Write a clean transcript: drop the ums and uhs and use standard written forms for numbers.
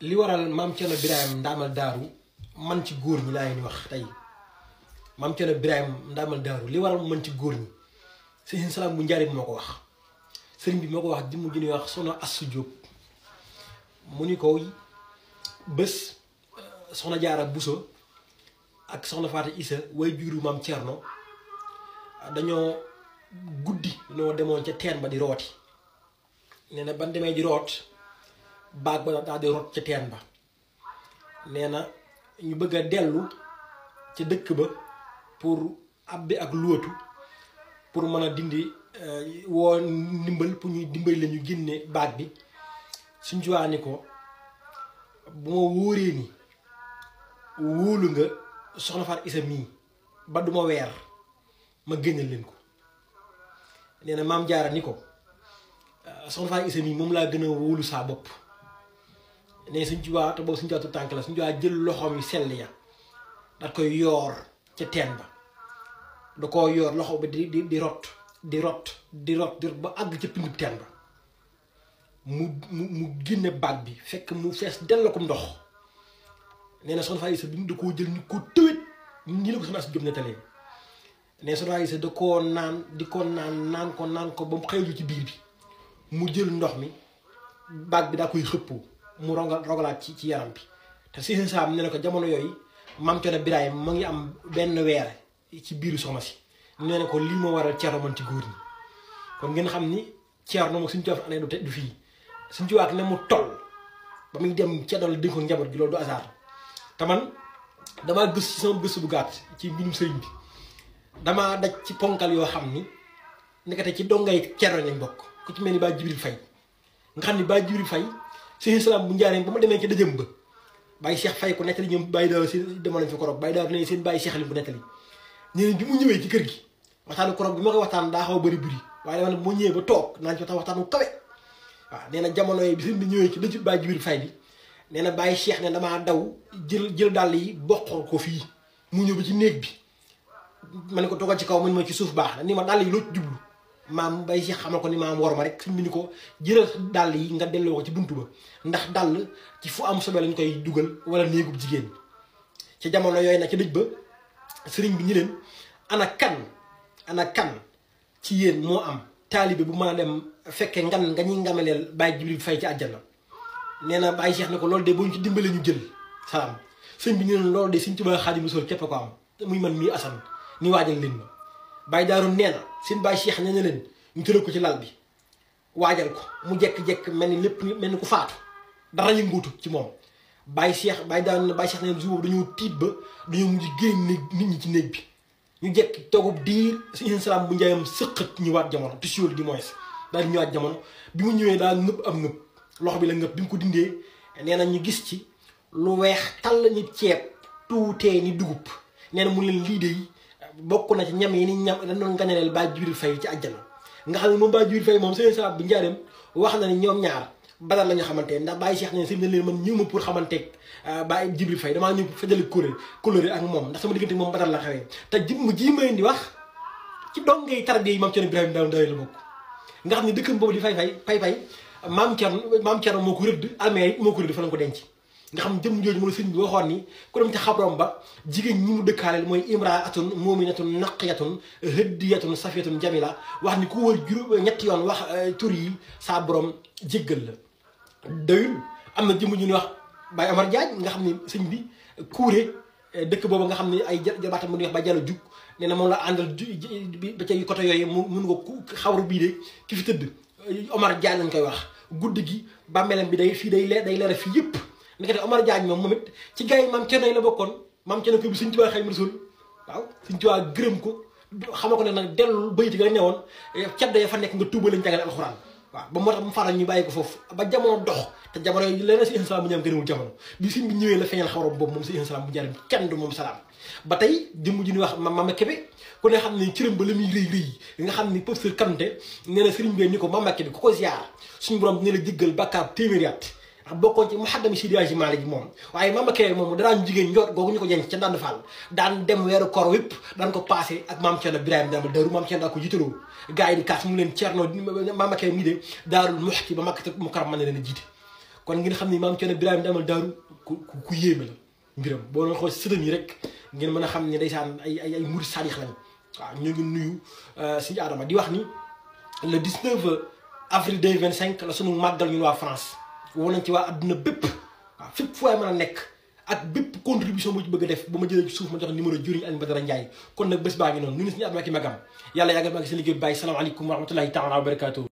li waral maam Thierno Birahim Ndamal Daaru man ci góor ñi laa leen wax tey maam Thierno Birahim Ndamal Daaru li waral man ci góor ñi sëriñ Salaam bu Njaaréem moo ko wax sëriñ bi moo ko wax jëmm ji ñuy wax soxna Assu Jóob mu ni ko bés soxna Jaara Buso ak soxna Faati Isa way juru maam Thierno dañoo guddi dañoo demoon ca teen ba di rooti nee na ban demee di root baag ba daal di rot ca teen ba nee na ñu bëgg a dellu ca dëkk ba pour abbi ak luwatu pour mën a dindi woo ndimbal pour ñuy dimbali la ñu génne baag bi suñ ci ni ko bu ma wóoree ni wóolu nga soxna Faat Isa mii ba duma weer ma génneel leen ko nee na maam Jaara ni ko soxna Faat Isa mii moom laa gën a wóolu saa bopp ne suñ ci te boobu suñ ci tànk la suñ ci jël loxoom yu sell ya da koy yoor ca teen ba da koo yoor loxo bi di rot ba àgg ca pindub teen ba mu génne baag bi fekk mu fees dell ko ndox nee na soxna Faat Isa bi da koo jël ñu ko tëwét ñi la ko soxna Assu Jóob nettalee ne soxna Faat Isa da koo naan di ko naan ko ba mu xëylu ci biir bi mu jël ndox mi baag bi daa koy xëppoo mu rogalaat ci yaram bi te si saam ne na ko jamono yooyu maam Thierno Birahim mu ngi am benn weer ci biiru soxna si nee na ko lii moo waral Thierno man ci góor ñi kon ngeen xam ni Thierno moom suñu coof année du fii suñ ci waak ne mu toll ba muy dem ca dal dénk ko njaboot gi loolu du hasard te man damaa gës ci sama gëstu bu gàtt ci mbirum sëriñ bi damaa daj ci ponkal yoo xam ni nekkate ci dongay Thierno lañ bokk ku ci mel ni Baay Jibril Fay nga xam ni Baay Jibril Fay sëriñ Salaam bu Njaaréem ba ma demee ci dëjëm ba Baye Cheikh Fay ko nettali ñoom Baye Daaru si demoon nañ fa korog Baye Daaru ne seen Baye Cheikh li bu nettali ñeneen bi mu ñëwee ci kër gi waxtaanu korog bi ma koy waxtaan daa xaw a bëri waaye dama ne bu ñëwee ba toog naan ci waxtaanu kawe waaw nee na jamono yi bi sëriñ bi ñëwee ci dëju Baye Jibril Fay bi nee na Baye Cheikh ne damaa daw jël dàll yi boqal ko fii mu ñëw ba ci néeg bi ma ne ko toogal ci kaw man ma ci suuf baax na ni ma dàll yi loo ci jublu maam Baye Cheikh xamal ko ni maam war ma rek suñ bi ni ko jëral dàll yi nga delloo ko ci buntu ba ndax dàll ci fu am sobe lañ koy dugal wala néegub jigéen ci jamono yooyu nag ci dëj ba sëriñ bi ñi leen ana kan ci yéen moo am taalibe bu mën a dem fekke nga ñuy ngameleel Baye Jibril Fay ci àjjana nee na Baye Cheikh ne ko loolu de boo ñu ci dimbalee ñu jël salaam sëñ bi ñu leen loolu de Sëriñ Tuubaa Xaadimu Rasuul képp ko am muy man mii Asan ni waajal leen ma Baye Daaru nee na seen Baye Cheikh ne leen ñu tëral ko ci lal bi waajal ko mu jekk-jekk mel ni lépp mel ni ku faatu dara yënguutu ci moom Baye Daaru ne Baye Cheikh ne su boobu dañoo tiit ba dañoo mujj génn nit ñi ci néeg bi ñu jekk toogub diir Sëriñ Salaam bu Njaaréem sëqat ñëwaat jamono tusiol di moins daal di ñëwaat jamono bi mu ñëwee daal ngëpp am ngëpp loxo bi la ngëpp bi mu ko dindee nee na ñu gis ci lu weex tàll ni ceeb tuutee ni dugub nee na mu leen lii de bokk na ci ñam yi ni ñam dañ doon ganaleel Baay Jibril Fay ci àjjana nga xam ne moom Baay Jibril Fay moom Sëriñ Salaam bu Njaaréem wax na ni ñoom ñaar Badar la ñu xamante ndax Baye Cheikh ne sëriñ dañ leen man ñëw ma pour xamanteeg Baay Jibril Fay damaa ñëw pour fajale kóllëre ak moom ndax sama diggante moom Badar la xewee te jëmm ji may di wax ci dongay tarbiya yi maam Thierno Birahim Ndamal Daaru la bokk nga xam ne dëkkam boobu di fay maam Thierno moo ko rëdd almee moo ko rëdd fa lañ ko denc nga xam jëm jooju moom sëriñ bi waxoon ni ku dem ci xabrom ba jigéen ñi mu dëkkaaleel mooy imraatun muminatun naqiyatun hëddiyatun safiyatun jamila wax ni ku wër juróom ñetti yoon wax tur yi saa borom jéggal la doyul am na jëmm ñu ni wax Baye Amar Diagne nga xam ne sëñ bi kuure dëkk boobu nga xam ne ay jabaatam mu ñuy wax ba jàll jug nee na moom la àndal ba ca côté yooyu mun nga xawru bii de ki fi tëdd Omar Diagne lañ koy wax guddi gi bàmmeelam bi day leer fii yëpp nekkate Omar Diagne moom it ci gars yi maam Thierno yi la bokkoon maam Thierno ko bi Sëriñ Tuubaa Xaadimu Rasuul waaw Sëriñ Tuubaa gërëm ko xamal ko ne nag dellul bayit nga ne woon caddo ya fa nekk nga tuuba lañ jàngale alxuraan waaw ba moo tax mu faral ñu bàyyi ko foofu ba jamono dox te jamono yi leneen Sëriñ Salaam bu Njaaréem gënewul jamono bi sëñ bi ñëwee la feeñal xawaram boobu moom Sëriñ Salaam bu Njaaréem kenn du moom salaam ba tey jëmm ji ñuy wax Mama Kébé ku ne xam ne cërëm ba la muy rëy nga xam ni professeur Kanté nee na sëriñ bi ni ko Mama Kébé ku ko ziar suñu borom dina la jéggal bàkkaar téeméeri at ndax bokkoon ci muhaddami Seydi Hadji Malick ji moom waaye Mama Kébé moom danaan jigéen njoot googu ñu ko jenc ca Ndande Fall daan dem weeru koor wépp daan ko passé ak maam Thierno Birahim Ndamal Daaru maam Thierno daa ko jiitaloo gars yi di kaas mu leen Thierno Mama Kébé mii de Daarul Muxti ba Makkatal Mukarrama mën na leen a jiite kon ngeen xam ni maam Cerno Birahim Ndamal Daaru ku yéeme la mbiram boo doon xool sëtam yi rek ngeen mën a xam ne ndeysaan ay murid saadix lañ waaw ñu ngi nuyu suñu Adama di wax ni le 19 avril 2025 la sunu màggal ñun waa France woo nañ ci waa adduna bépp waaw fépp fu waay mën a nekk ak bépp contribution bu ci bëgg a def ba ma jëlee ci suuf ma jox numéro jëriñ Alioune Badara Ndiaye kon nag bés baa ngi noonu ñu ngi suñu Adama ki magam yàlla yàggal maa ngi seen liggéey bi bàyyi salaamaaleykum wa rahmatullahi taala wa barakatuh